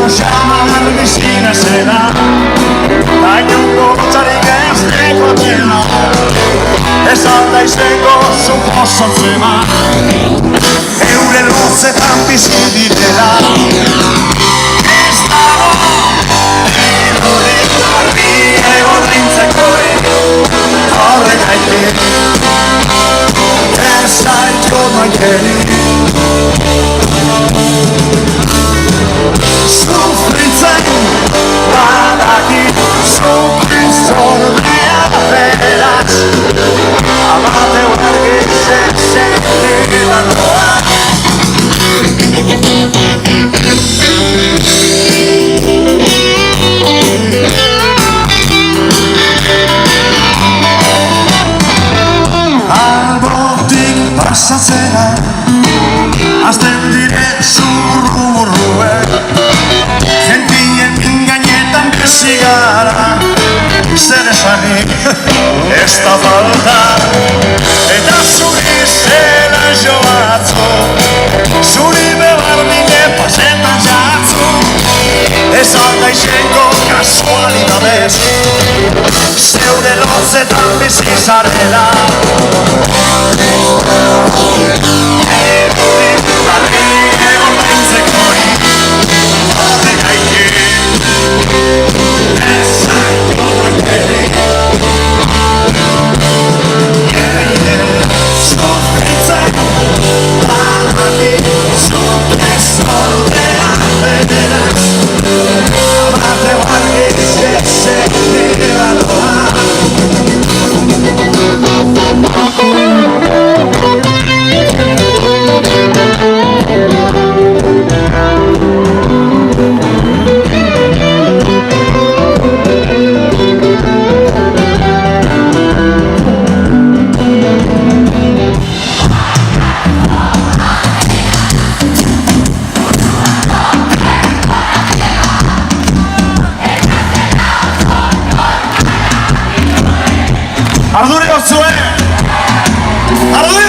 xamar bizina zena, hainungo gotzarik ez dekotena, ez alda izteko zupozotzema, euren lozetan bizi direla. Ez dago irudik garbi egorrintzekoi, horregaitik ez zaitko maiterik. Sufritzen badakit zuk ez ordea beraz, amateu argitzen sentiban doa. Albotik pasatzera azten dire zurrumurruek, gentien gainetan bezigara, zer esanik ez da falta, eta zuri zela jo batzu, zuri bebardine pasetan jatzu, ez alda izeko kasualidadez, zeure lotzetan bizi zarela. Arduri batzue! Arduri!